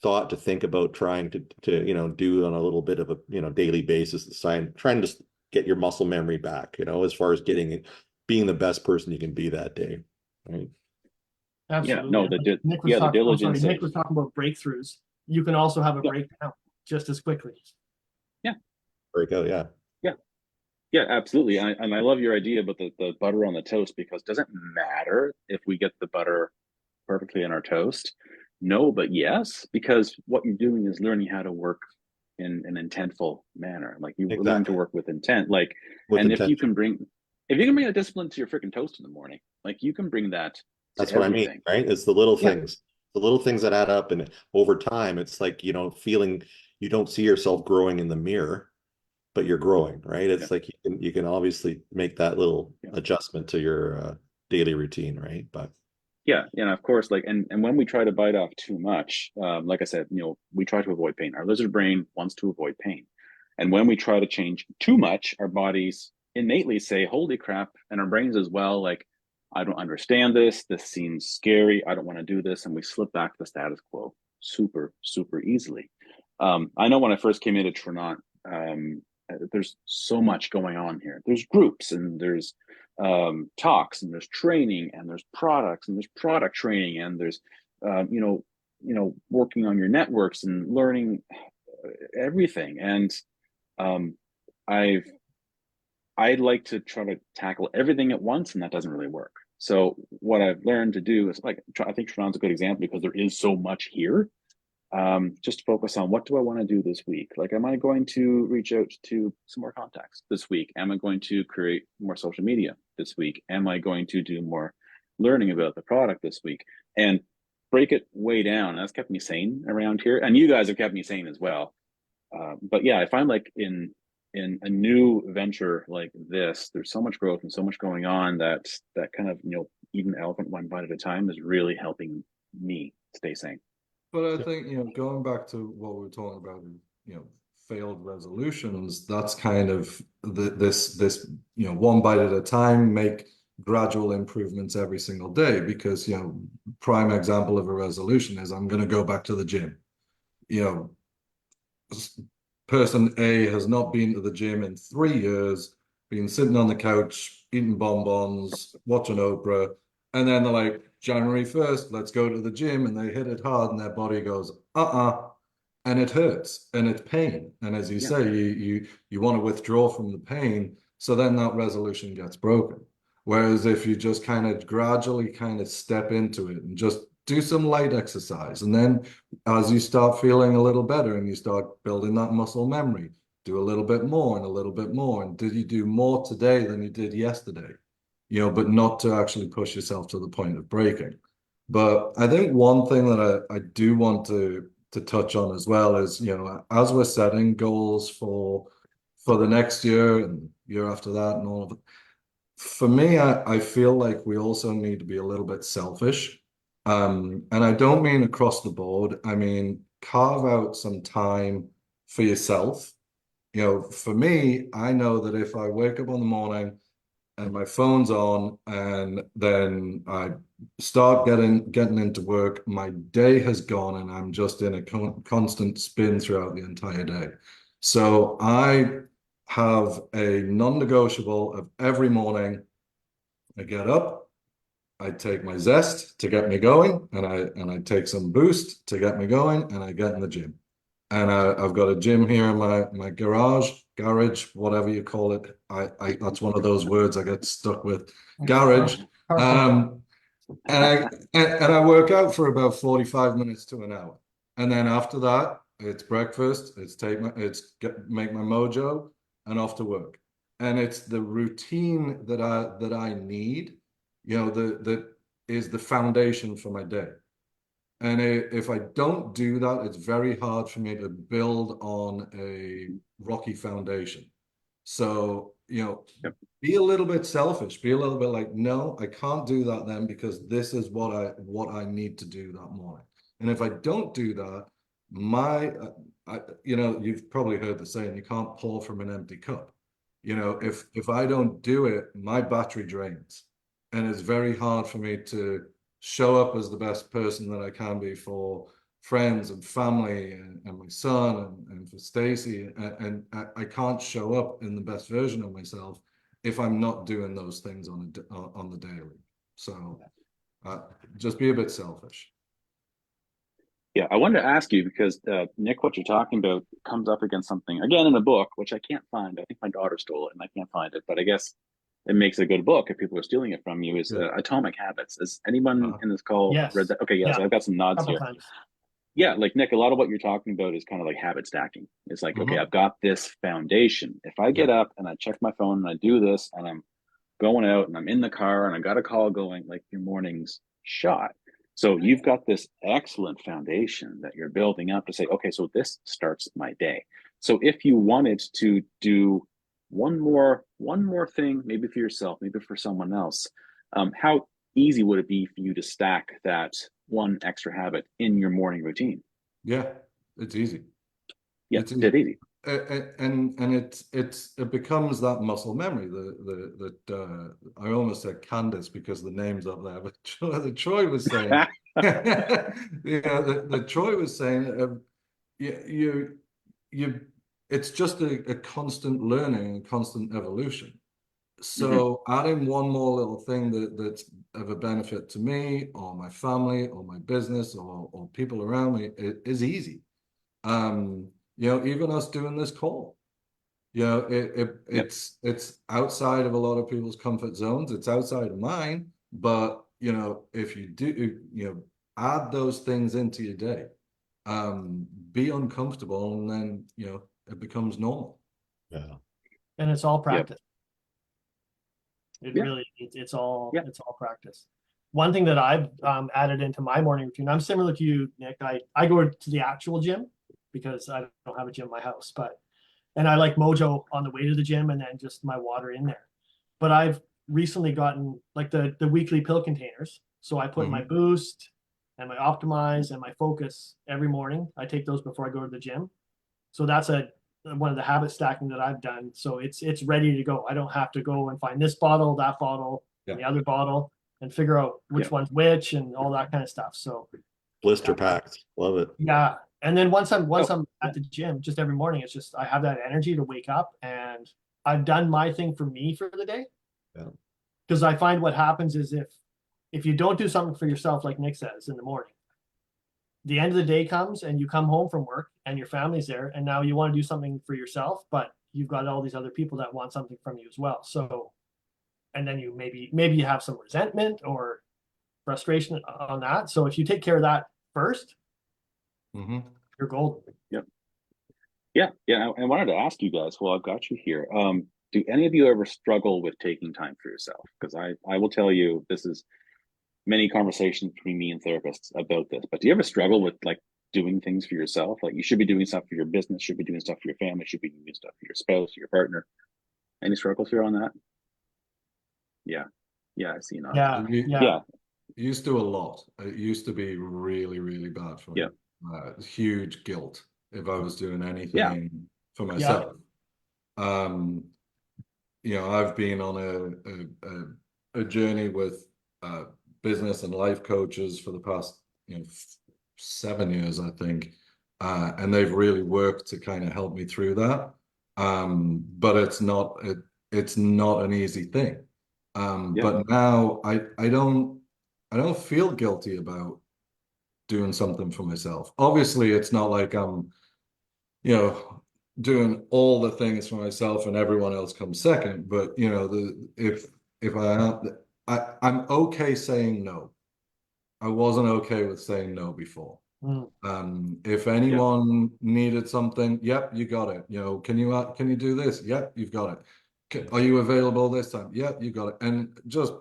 thought to think about trying to do on a little bit of a daily basis, trying to just get your muscle memory back, as far as being the best person you can be that day, right? Absolutely. no, Like the Nick was the talking, diligence Nick of- was talking about breakthroughs. You can also have a Yeah. breakdown just as quickly. Breakout, yeah. Yeah, absolutely. And I love your idea about the butter on the toast, because does it matter if we get the butter perfectly in our toast? No, but yes, because what you're doing is learning how to work in an intentful manner. Like you learn to Exactly. work with intent. Like, With and if you intention. can bring a discipline to your freaking toast in the morning, like you can bring that to That's what I mean, everything. right? It's the little Yeah. things, the little things that add up, and over time, it's like, feeling you don't see yourself growing in the mirror, but you're growing, right? It's like you can obviously make that little adjustment to your daily routine, right? But Yeah, and of course, like, and when we try to bite off too much, like I said, we try to avoid pain. Our lizard brain wants to avoid pain, and when we try to change too much, our bodies innately say, "Holy crap!" And our brains as well, like, "I don't understand this. This seems scary. I don't want to do this," and we slip back to the status quo super, super easily. I know when I first came into Trinont, there's so much going on here. There's groups and there's talks and there's training and there's products and there's product training and there's working on your networks and learning everything. And I've I'd like to try to tackle everything at once, and that doesn't really work. So what I've learned to do is, like, I think Trinon's a good example because there is so much here. Just focus on, what do I want to do this week? Like, am I going to reach out to some more contacts this week? Am I going to create more social media this week? Am I going to do more learning about the product this week? And break it way down. That's kept me sane around here. And you guys have kept me sane as well. But yeah, I find, like, in a new venture like this, there's so much growth and so much going on that kind of, even elephant one bite at a time is really helping me stay sane. But I think, going back to what we were talking about, failed resolutions, that's kind of this, one bite at a time, make gradual improvements every single day. Because, prime example of a resolution is, I'm going to go back to the gym. Person A has not been to the gym in 3 years, been sitting on the couch, eating bonbons, watching Oprah, and then they're like, January 1st, let's go to the gym, and they hit it hard, and their body goes, and it hurts, and it's pain. And as you say, you want to withdraw from the pain, so then that resolution gets broken. Whereas if you just kind of gradually kind of step into it and just do some light exercise, and then as you start feeling a little better and you start building that muscle memory, do a little bit more and a little bit more. And did you do more today than you did yesterday? But not to actually push yourself to the point of breaking. But I think one thing that I do want to touch on as well is, as we're setting goals for the next year and year after that and all of it, for me, I feel like we also need to be a little bit selfish. And I don't mean across the board. I mean, carve out some time for yourself. For me, I know that if I wake up in the morning and my phone's on, and then I start getting into work, my day has gone, and I'm just in a constant spin throughout the entire day. So I have a non-negotiable of every morning. I get up, I take my Zest to get me going, and I take some Boost to get me going, and I get in the gym. And I've got a gym here in my garage, whatever you call it. That's one of those words I get stuck with, garage. And I work out for about 45 minutes to an hour. And then after that, it's breakfast, make my mojo, and off to work. and it's the routine that I need, that is the foundation for my day. And if I don't do that, it's very hard for me to build on a rocky foundation. So, Yep. be a little bit selfish, be a little bit like, no, I can't do that then because this is what I need to do that morning. And if I don't do that, you've probably heard the saying, you can't pour from an empty cup. If I don't do it, my battery drains. And it's very hard for me to show up as the best person that I can be for friends and family and my son and for Stacy. And I can't show up in the best version of myself if I'm not doing those things on the daily. So just be a bit selfish. Yeah, I wanted to ask you because Nick, what you're talking about comes up against something again in a book, which I can't find. I think my daughter stole it and I can't find it, but I guess it makes a good book if people are stealing it from you. Is Atomic Habits. Has anyone in this call Yes. read that? Okay, yeah, so I've got some nods Couple here. times. Yeah, like Nick, a lot of what you're talking about is kind of like habit stacking. It's like, okay, I've got this foundation. If I get up and I check my phone and I do this and I'm going out and I'm in the car and I got a call going, like your morning's shot. So you've got this excellent foundation that you're building up to say, okay, so this starts my day. So if you wanted to do one more thing, maybe for yourself, maybe for someone else, how easy would it be for you to stack that one extra habit in your morning routine? Yeah, it's easy. Yeah, it's easy. And it becomes that muscle memory that I almost said Candace because the name's up there, but the Troy was saying, the Troy was saying, it's just a constant learning and constant evolution. So adding one more little thing that's of a benefit to me or my family or my business or people around me is easy. Even us doing this call, it's outside of a lot of people's comfort zones. It's outside of mine, but if you do, add those things into your day, be uncomfortable, and then it becomes normal. Yeah. And it's all practice. It Yeah. really, it's all Yeah. it's all practice. One thing that I've added into my morning routine, I'm similar to you, Nick. I go to the actual gym because I don't have a gym in my house, and I like Mojo on the way to the gym and then just my water in there. But I've recently gotten like the weekly pill containers. So I put my Boost and my Optimize and my Focus every morning. I take those before I go to the gym. So that's one of the habit stacking that I've done. So it's ready to go. I don't have to go and find this bottle, that bottle, and the other bottle and figure out which one's which and all that kind of stuff. So Blister packed. Love it. yeah. And then once I'm at the gym, just every morning, it's just I have that energy to wake up and I've done my thing for me for the day. Yeah. Because I find what happens is if you don't do something for yourself, like Nick says in the morning, the end of the day comes and you come home from work and your family's there and now you want to do something for yourself, but you've got all these other people that want something from you as well. So, and then you maybe you have some resentment or frustration on that. So if you take care of that first, you're golden. Yeah. I wanted to ask you guys, well, I've got you here. Do any of you ever struggle with taking time for yourself? Because I will tell you, this is many conversations between me and therapists about this, but do you ever struggle with like doing things for yourself? Like you should be doing stuff for your business, should be doing stuff for your family, should be doing stuff for your spouse, your partner. Any struggles here on that? Yeah, I see you. Yeah. Used to a lot. It used to be really, really bad for me. Huge guilt if I was doing anything for myself. I've been on a journey with business and life coaches for the past 7 years, I think, and they've really worked to kind of help me through that. But it's not an easy thing. But now I don't feel guilty about doing something for myself. Obviously, it's not like I'm, doing all the things for myself and everyone else comes second. But if I'm okay saying no. I wasn't okay with saying no before. If anyone needed something, yep, you got it. Can you do this? Yep, you've got it. Okay, are you available this time? Yeah, you got it. And just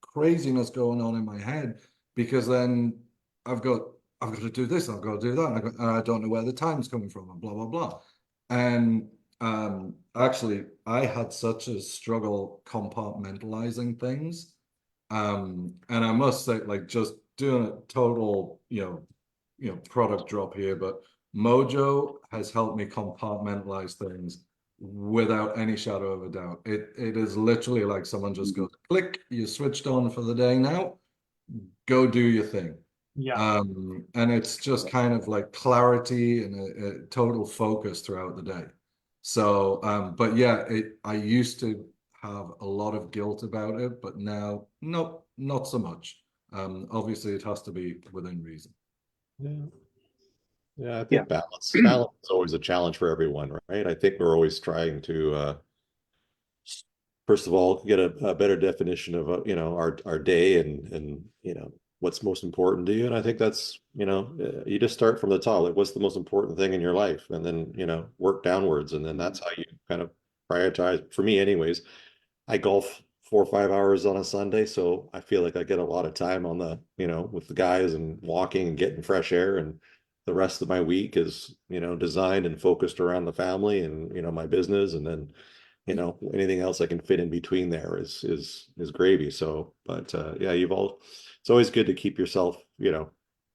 craziness going on in my head because then I've got to do this, I've got to do that, and I don't know where the time's coming from, and blah blah blah. And actually, I had such a struggle compartmentalizing things. And I must say, like, just doing a total, product drop here, but Mojo has helped me compartmentalize things without any shadow of a doubt. It is literally like someone just goes, click, you switched on for the day now, go do your thing. Yeah. And it's just kind of like clarity and a total focus throughout the day. So, but yeah, I used to have a lot of guilt about it, but now, nope, not so much. Obviously, it has to be within reason. Yeah. Yeah, I think Yeah. balance is always a challenge for everyone, right? I think we're always trying to first of all get a better definition of our day and what's most important to you. And I think that's you just start from the top, like what's the most important thing in your life, and then work downwards, and then that's how you kind of prioritize. For me, anyways, I golf 4 or 5 hours on a Sunday, so I feel like I get a lot of time on the with the guys and walking and getting fresh air, and the rest of my week is designed and focused around the family and my business, and then anything else I can fit in between there is gravy. So, but yeah, it's always good to keep yourself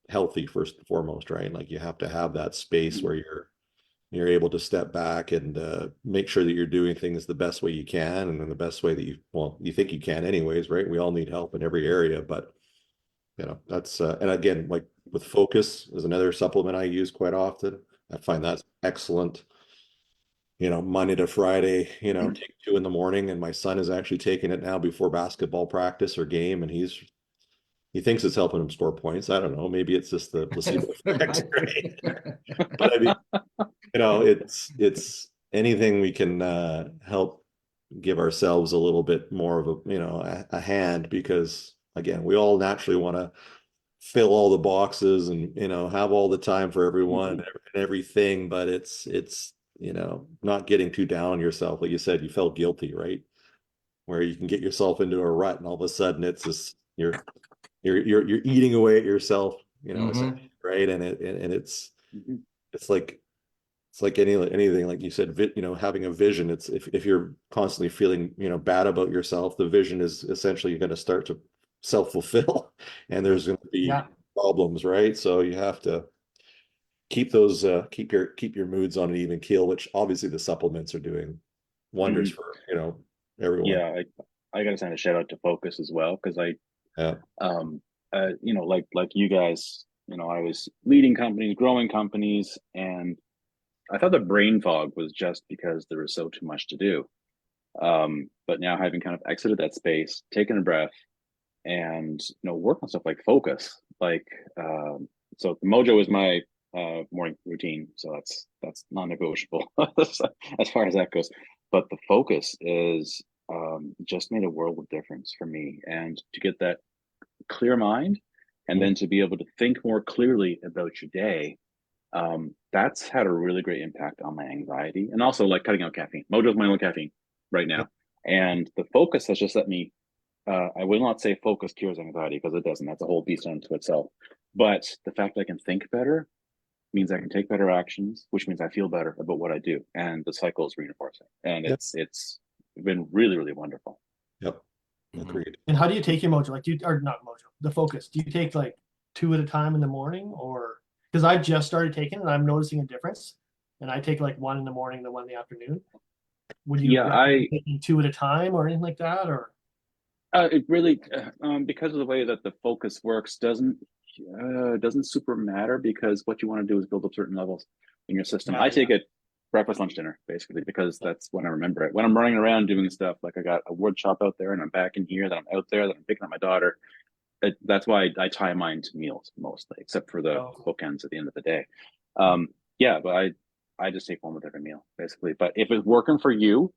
healthy first and foremost, right? Like you have to have that space where you're able to step back and make sure that you're doing things the best way you can, and in the best way that you think you can anyways, right? We all need help in every area, but that's and again, like with focus is another supplement I use quite often. I find that's excellent. Monday to Friday, take 2 in the morning, and my son is actually taking it now before basketball practice or game, and he thinks it's helping him score points. I don't know, maybe it's just the placebo effect, right? But I mean, it's anything we can help give ourselves a little bit more of a hand, because again, we all naturally want to fill all the boxes and have all the time for everyone and everything, but it's not getting too down on yourself. Like you said, you felt guilty, right? Where you can get yourself into a rut, and all of a sudden it's just you're eating away at yourself, essentially, right? And it's like anything, like you said, having a vision. It's if you're constantly feeling bad about yourself, the vision is essentially you're going to start to self-fulfill, and there's going to be problems, right? So you have to keep those keep your moods on an even keel, which obviously the supplements are doing wonders for everyone. Yeah, I gotta send a shout out to Focus as well, because like you guys, I was leading companies, growing companies, and I thought the brain fog was just because there was so too much to do. But now, having kind of exited that space, taken a breath, and work on stuff like Focus, so Mojo is my morning routine, so that's non-negotiable as far as that goes. But the Focus is just made a world of difference for me, and to get that clear mind, and then to be able to think more clearly about your day, that's had a really great impact on my anxiety, and also like cutting out caffeine. Mojo's my only caffeine right now, and the Focus has just let me. I will not say Focus cures anxiety, because it doesn't. That's a whole beast unto itself. But the fact that I can think better means I can take better actions, which means I feel better about what I do, and the cycle is reinforcing. And it's been really, really wonderful. Yep, agreed. And how do you take your Mojo? Like, or not Mojo, the Focus? Do you take like 2 at a time in the morning, or because I just started taking it and I'm noticing a difference, and I take like 1 in the morning, then 1 in the afternoon. Would you recommend taking 2 at a time or anything like that, or? It really, because of the way that the Focus works, doesn't super matter, because what you want to do is build up certain levels in your system. I take it breakfast, lunch, dinner, basically, because that's when I remember it. When I'm running around doing stuff, like I got a wood shop out there and I'm back in here, that I'm out there, that I'm picking up my daughter. That's why I tie mine to meals mostly, except for the bookends at the end of the day. But I just take one with every meal, basically. But if it's working for you,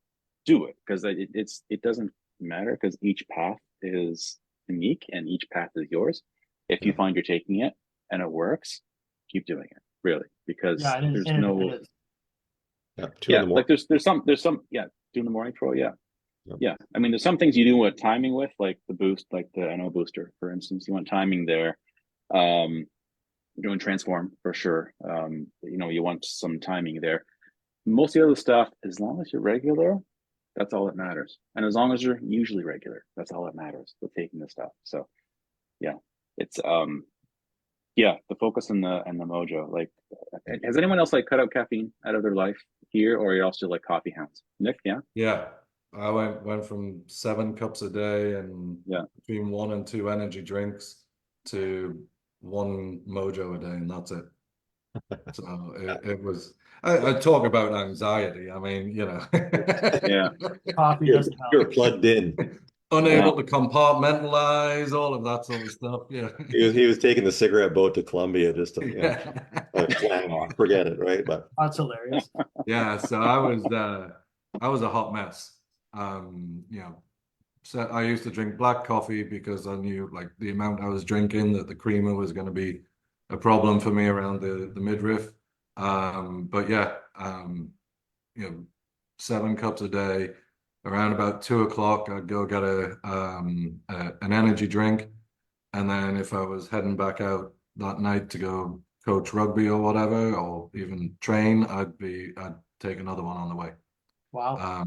do it, because it doesn't matter, because each path is unique and each path is yours. If you find you're taking it and it works, keep doing it, really, because there's no. Yeah, 2 in the morning. Like there's some doing the morning throw, yeah. Yep. Yeah. I mean, there's some things you do with timing with, like the boost, like the NO booster, for instance. You want timing there. Doing transform for sure. You know, you want some timing there. Most of the other stuff, as long as you're regular, that's all that matters. And as long as you're usually regular, that's all that matters with taking this stuff. So yeah, it's yeah, the focus and the mojo. Like, has anyone else like cut out caffeine out of their life here, or are you all still like coffee hounds? Nick, yeah, Yeah, I went from 7 cups a day and Yeah. between 1 and 2 energy drinks to 1 mojo a day, and that's it. So it was. I talk about anxiety. I mean, you know, Yeah. Coffee You're, doesn't help. you're plugged in. unable to compartmentalize all of that sort of stuff. Yeah, He was taking the cigarette boat to Colombia just to, you know, yeah. forget it, right? But That's hilarious. Yeah, so I was a hot mess. You know, so I used to drink black coffee because I knew like the amount I was drinking that the creamer was going to be a problem for me around the midriff. But yeah, you know, 7 cups a day. Around about 2 o'clock, I'd go get an energy drink, and then if I was heading back out that night to go coach rugby or whatever, or even train, I'd take another one on the way. Wow.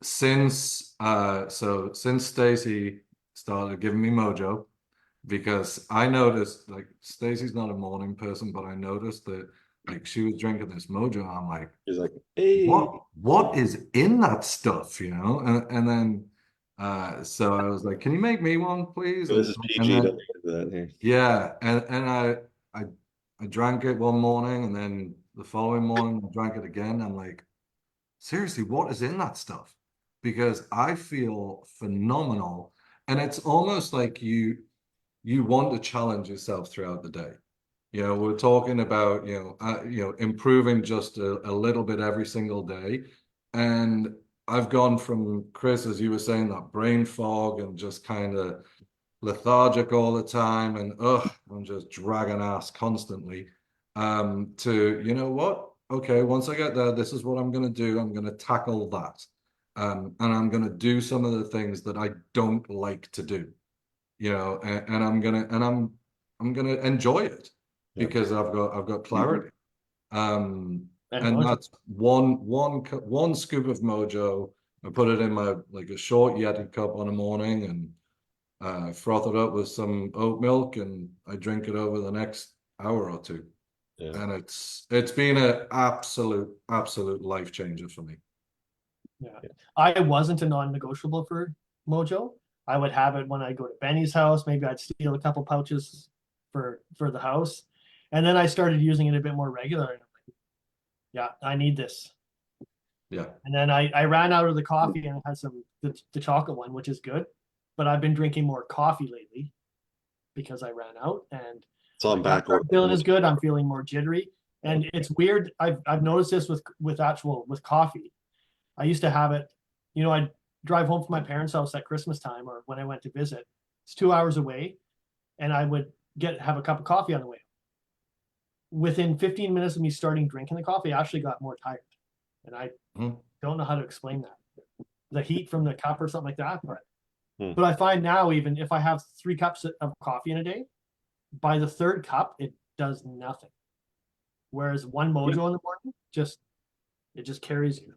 Since Stacy started giving me mojo, because I noticed like Stacy's not a morning person, but I noticed that like she was drinking this mojo. I'm like, he's like, hey, what is in that stuff, you know? And then so I was like, can you make me one, please? so this is And PG. then Don't do that. Yeah. yeah, and I I drank it one morning, and then the following morning I drank it again. I'm like, seriously, what is in that stuff? Because I feel phenomenal, and it's almost like you want to challenge yourself throughout the day. You know, we're talking about, improving just a little bit every single day. And I've gone from Chris, as you were saying, that brain fog and just kind of lethargic all the time and I'm just dragging ass constantly. To, you know what? Okay, once I get there, this is what I'm gonna do. I'm gonna tackle that. And I'm gonna do some of the things that I don't like to do, you know, and I'm gonna enjoy it Yeah. because I've got clarity. And And mojo. that's one scoop of mojo. I put it in my like a short Yeti cup on a morning and froth it up with some oat milk, and I drink it over the next hour or two. Yeah. And it's been an absolute life changer for me. Yeah. I wasn't a non-negotiable for mojo. I would have it when I go to Benny's house. Maybe I'd steal a couple pouches for the house. And then I started using it a bit more regular. And I'm like, yeah, I need this. Yeah. And then I ran out of the coffee and had the chocolate one, which is good. But I've been drinking more coffee lately because I ran out, and So I'm back. I'm feeling as good. I'm feeling more jittery. And it's weird. I've noticed this with coffee. I used to have it, you know, I'd drive home from my parents' house at Christmas time or when I went to visit. It's 2 hours away, and I would have a cup of coffee on the way. Within 15 minutes of me starting drinking the coffee, I actually got more tired. And I don't know how to explain that. The heat from the cup or something like that. But I find now, even if I have 3 cups of coffee in a day, by the 3rd cup, it does nothing. Whereas one mojo in the morning, it just carries you.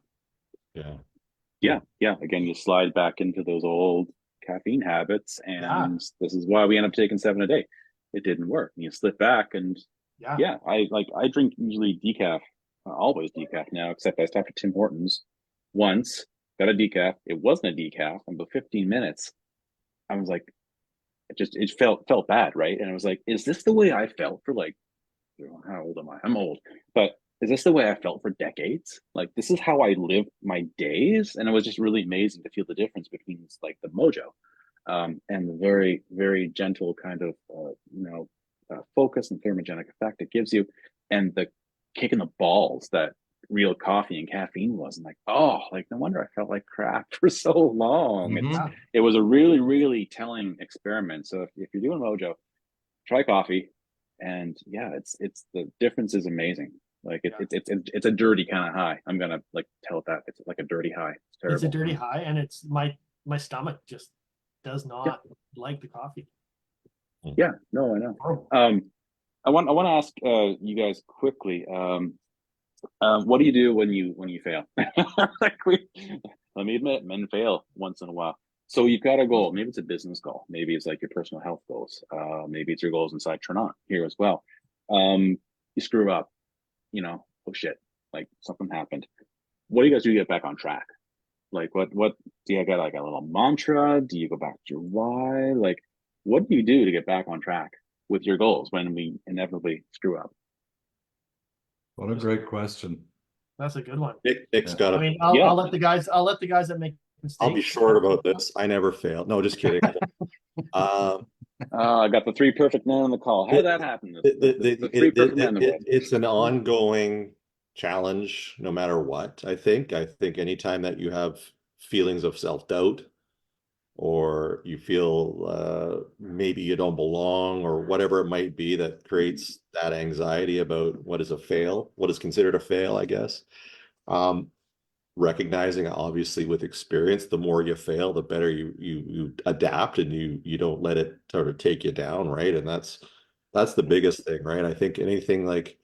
Yeah. Yeah. Again, you slide back into those old caffeine habits, and this is why we end up taking 7 a day. It didn't work. You slip back, and I drink usually decaf, always decaf now, except I stopped at Tim Hortons once, got a decaf. It wasn't a decaf. In about 15 minutes, I was like, it felt bad, right? And I was like, is this the way I felt for like, how old am I? I'm old, but is this the way I felt for decades? Like, this is how I live my days. And it was just really amazing to feel the difference between like the mojo and the very, very gentle kind of, focus and thermogenic effect it gives you, and the kick in the balls that real coffee and caffeine was. And like, no wonder I felt like crap for so long. It was a really, really telling experiment. So if you're doing mojo, try coffee. And yeah, it's the difference is amazing. Like Yeah. it's a dirty kind of high. I'm gonna like tell it that it's like a dirty high. It's terrible. It's a dirty high, and it's my stomach just does not like the coffee. Yeah, no, I know. Horrible. I want to ask you guys quickly. What do you do when you fail? Like let me admit, men fail once in a while. So you've got a goal. Maybe it's a business goal. Maybe it's like your personal health goals. Maybe it's your goals inside Trinant here as well. You screw up. You know, oh shit, like something happened. What do you guys do to get back on track? Like what do you get like a little mantra? Do you go back to your why? Like what do you do to get back on track with your goals when we inevitably screw up? What a great question. That's a good one. Nick's got I a. mean, Yeah. I'll let the guys that make mistakes. I'll be short about this. I never fail. No, just kidding. I got the 3 perfect men on the call. How did that happen? The 3 perfect men in the world. It's an ongoing challenge, no matter what. I think anytime that you have feelings of self-doubt, or you feel maybe you don't belong, or whatever it might be that creates that anxiety about what is considered a fail, I guess. Recognizing, obviously, with experience, the more you fail, the better you adapt, and you don't let it sort of take you down, right? And that's the biggest thing, right? I think anything like,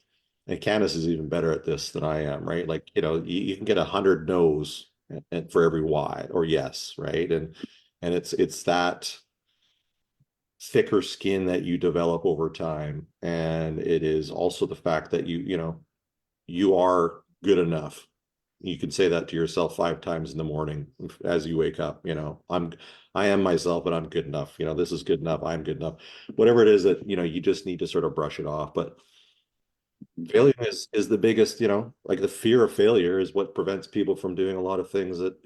and Candace is even better at this than I am, right? Like, you can get 100 no's and for every why or yes, right? And it's that thicker skin that you develop over time, and it is also the fact that you are good enough. You can say that to yourself 5 times in the morning as you wake up. I am myself, and I'm good enough. This is good enough. I'm good enough. Whatever it is that, you just need to sort of brush it off. But failure is the biggest, like the fear of failure is what prevents people from doing a lot of things that,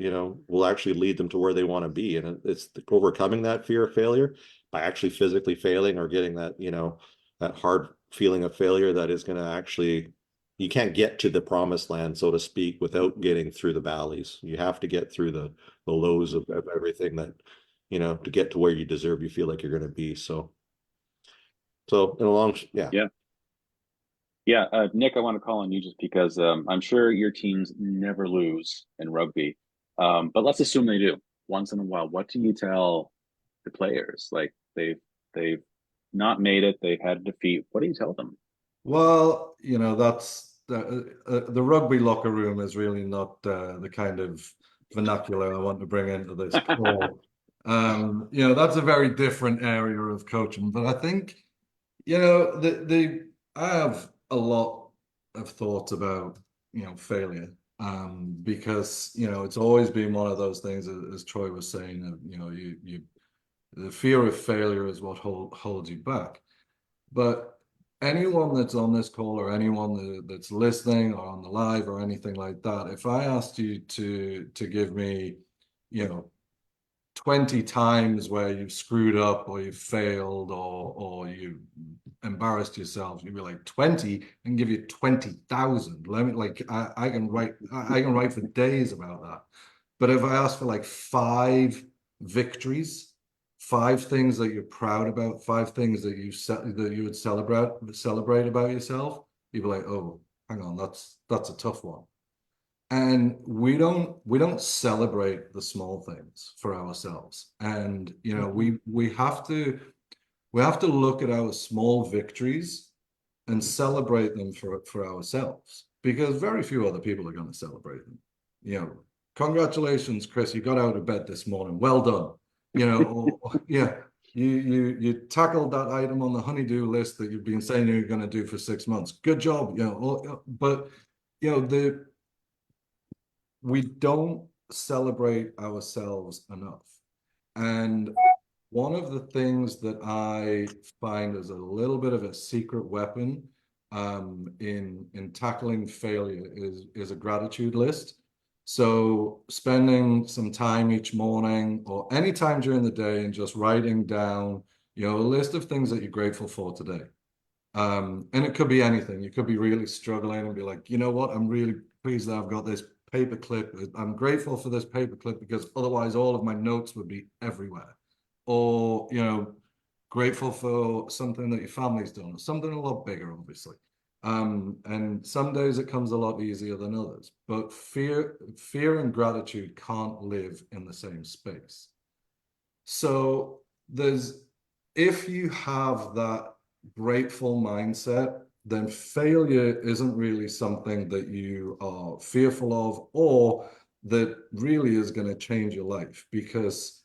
will actually lead them to where they want to be. And it's overcoming that fear of failure by actually physically failing, or getting that, that hard feeling of failure that is going to actually, you can't get to the promised land, so to speak, without getting through the valleys. You have to get through the lows of everything that, to get to where you feel like you're going to be. So in a long, Yeah. Nick, I want to call on you just because I'm sure your teams never lose in rugby. But let's assume they do once in a while. What do you tell the players? Like they've not made it, they've had a defeat. What do you tell them? Well, that's the rugby locker room is really not the kind of vernacular I want to bring into this call. That's a very different area of coaching. But I think, I have a lot of thoughts about, failure. Because, it's always been one of those things, as Troy was saying, the fear of failure is what holds you back. But anyone that's on this call, or anyone that's listening or on the live or anything like that, if I asked you to give me, 20 times where you've screwed up, or you've failed, or you embarrassed yourself, you'd be like, 20, I can give you 20,000. Let me, like, I can write for days about that. But if I ask for like 5 victories, 5 things that you're proud about, 5 things that you would celebrate about yourself, you'd be like, oh, hang on, that's a tough one. And we don't celebrate the small things for ourselves. And we have to look at our small victories and celebrate them for ourselves, because very few other people are going to celebrate them. Congratulations, Chris, you got out of bed this morning. Well done. You tackled that item on the honeydew list that you've been saying you're going to do for 6 months. Good job. But we don't celebrate ourselves enough. And one of the things that I find is a little bit of a secret weapon in tackling failure is a gratitude list. So spending some time each morning or any time during the day and just writing down, a list of things that you're grateful for today. And it could be anything. You could be really struggling and be like, you know what? I'm really pleased that I've got this paperclip. I'm grateful for this paperclip because otherwise all of my notes would be everywhere. Or, grateful for something that your family's done, something a lot bigger, obviously. And some days it comes a lot easier than others. But fear and gratitude can't live in the same space. So if you have that grateful mindset, then failure isn't really something that you are fearful of or that really is going to change your life. Because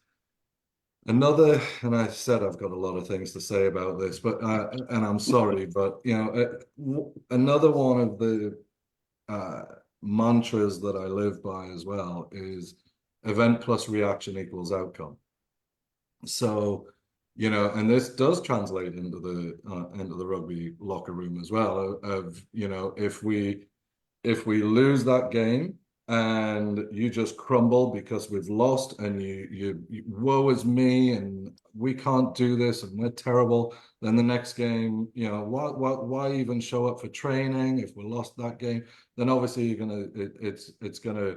and I said I've got a lot of things to say about this, but and I'm sorry, but another one of the mantras that I live by as well is event plus reaction equals outcome. So, and this does translate into the rugby locker room as well. If we lose that game and you just crumble because we've lost, and you woe is me, and we can't do this, and we're terrible, then the next game, why even show up for training if we lost that game? Then obviously it's gonna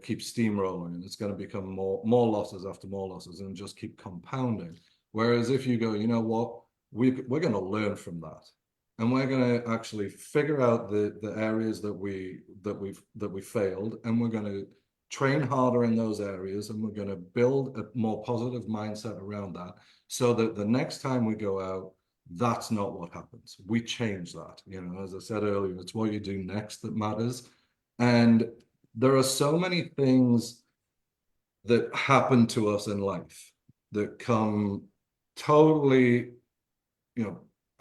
keep steamrolling, and it's going to become more losses after more losses, and just keep compounding. Whereas if you go, you know what, we're going to learn from that, and we're going to actually figure out the areas that we failed, and we're going to train harder in those areas, and we're going to build a more positive mindset around that, so that the next time we go out, that's not what happens. We change that. As I said earlier, it's what you do next that matters. And there are so many things that happen to us in life that come totally,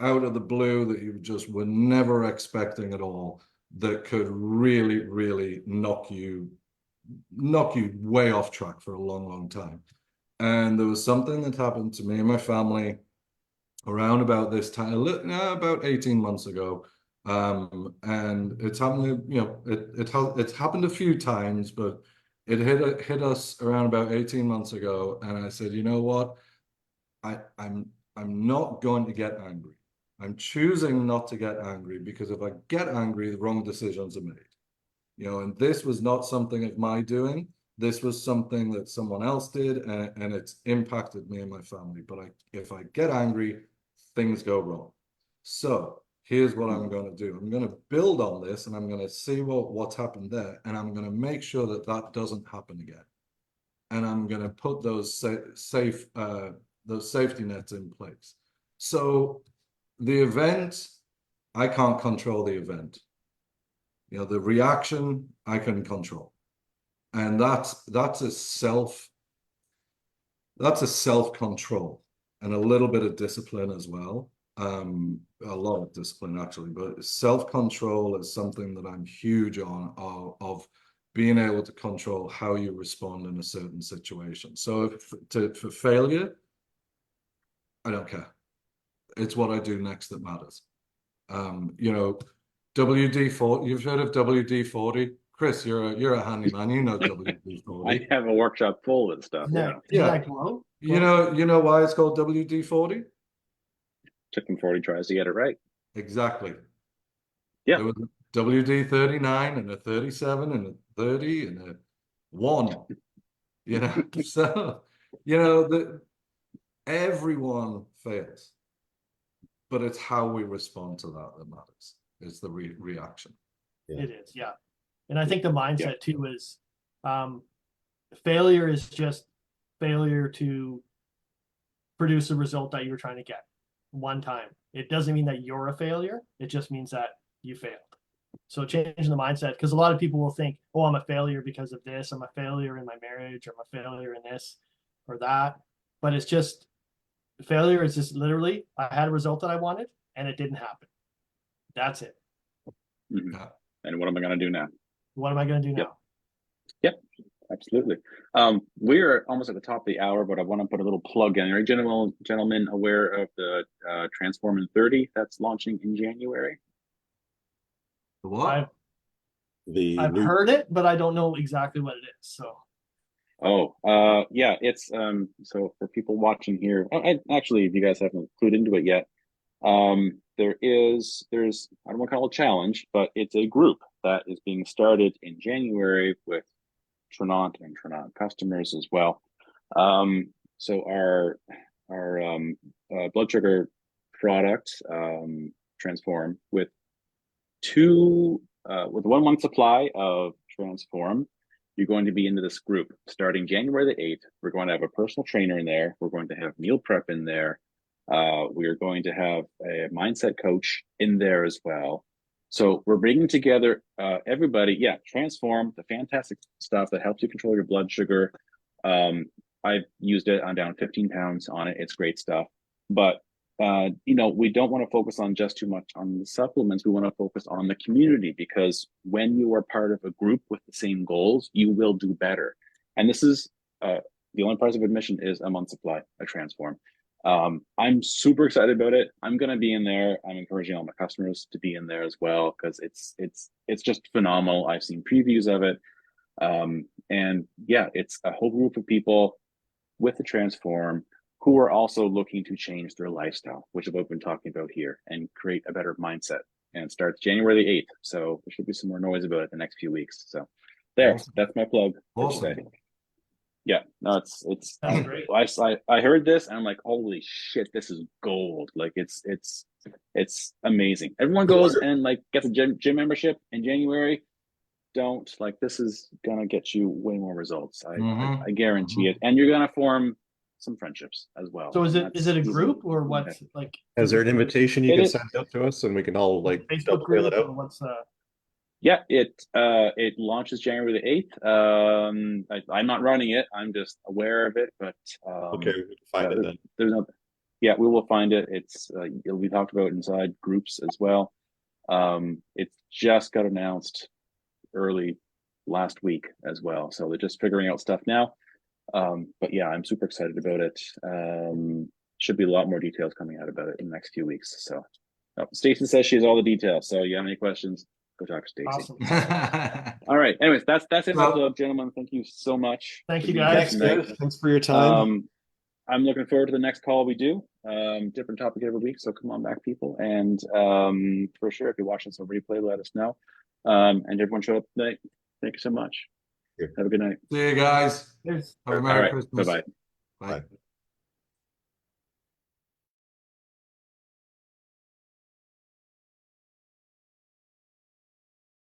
out of the blue, that you just were never expecting at all, that could really, really knock you way off track for a long, long time. And there was something that happened to me and my family around about this time, about 18 months ago. And it's happened, it's happened a few times, but it hit us around about 18 months ago. And I said, you know what? I'm not going to get angry. I'm choosing not to get angry, because if I get angry, the wrong decisions are made. And this was not something of my doing. This was something that someone else did, and it's impacted me and my family. But if I get angry, things go wrong. So here's what I'm going to do. I'm going to build on this, and I'm going to see what's happened there, and I'm going to make sure that that doesn't happen again. And I'm going to put those safety nets in place. So the event, I can't control the event. The reaction I can control. And that's a self-control and a little bit of discipline as well. A lot of discipline, actually, but self-control is something that I'm huge on, of being able to control how you respond in a certain situation. So for failure, I don't care. It's what I do next that matters. WD-40, you've heard of WD-40? Chris, you're a handyman, WD-40. I have a workshop full of stuff. Isn't Yeah. that glow? You know why it's called WD-40? Took them 40 tries to get it right. Exactly. Yeah. There was a WD-39 and a 37 and a 30 and a 1. So everyone fails, but it's how we respond to that matters. It's the reaction. Yeah. It is, yeah. And I think the mindset too is failure is just failure to produce a result that you were trying to get one time. It doesn't mean that you're a failure. It just means that you failed. So changing the mindset, because a lot of people will think, oh, I'm a failure because of this. I'm a failure in my marriage, or I'm a failure in this or that. But it's just, failure is just literally, I had a result that I wanted and it didn't happen. That's it. Mhm. Yeah. And what am I going to do now? What am I going to do now? Yep, absolutely. We're almost at the top of the hour, but I want to put a little plug in. Are you gentlemen aware of the Transform in 30 that's launching in January? What? I've heard it, but I don't know exactly what it is. So. Yeah, it's so for people watching here, actually, if you guys haven't clued into it yet, there's I don't want to call it a challenge, but it's a group that is being started in January with Trinont and Trinont customers as well. So our blood sugar product, Transform, with with 1 month supply of Transform. You're going to be into this group starting January the 8th. We're going to have a personal trainer in there. We're going to have meal prep in there. We are going to have a mindset coach in there as well. So we're bringing together everybody. Yeah, Transform, the fantastic stuff that helps you control your blood sugar. I've used it. I'm down 15 pounds on it. It's great stuff. But we don't want to focus on just too much on the supplements. We want to focus on the community, because when you are part of a group with the same goals, you will do better. And this is the only price of admission is a month supply of Transform. I'm super excited about it. I'm going to be in there. I'm encouraging all my customers to be in there as well, because it's just phenomenal. I've seen previews of it. And yeah, it's a whole group of people with the Transform who are also looking to change their lifestyle, which I've been talking about here, and create a better mindset. And it starts January the 8th. So there should be some more noise about it the next few weeks. So there, Awesome. that's my plug. for Awesome. today. Yeah, no, it's Sounds great. I heard this and I'm like, holy shit, this is gold. Like it's amazing. Everyone goes and like gets a gym membership in January. Don't, like, this is gonna get you way more results. I guarantee it. And you're gonna form some friendships as well. So is And it a that's- group or what? Like, Is there an invitation you It can is- send out to us and we can all like Facebook dovetail group it or out? what's Yeah, it launches January the 8th. I'm not running it. I'm just aware of it, but Okay, we can find it then. there's no, yeah, we will find it. It'll be talked about inside groups as well. It just got announced early last week as well, so they're just figuring out stuff now. But yeah, I'm super excited about it. Should be a lot more details coming out about it in the next few weeks. So, Stacey says she has all the details. So, you have any questions? Go talk to Stacey. awesome? All right. Anyways, that's it, my Well- plug, gentlemen. Thank you so much. Thank for you, being guys. here Thanks, tonight. guys. Thanks for your time. I'm looking forward to the next call we do. Different topic every week, so come on back, people. And for sure, if you're watching some replay, let us know. And everyone show up tonight. Thank you so much. Yeah. Have a good night. See you guys. There's Have a All Merry right. Christmas. Bye-bye. Bye. Bye.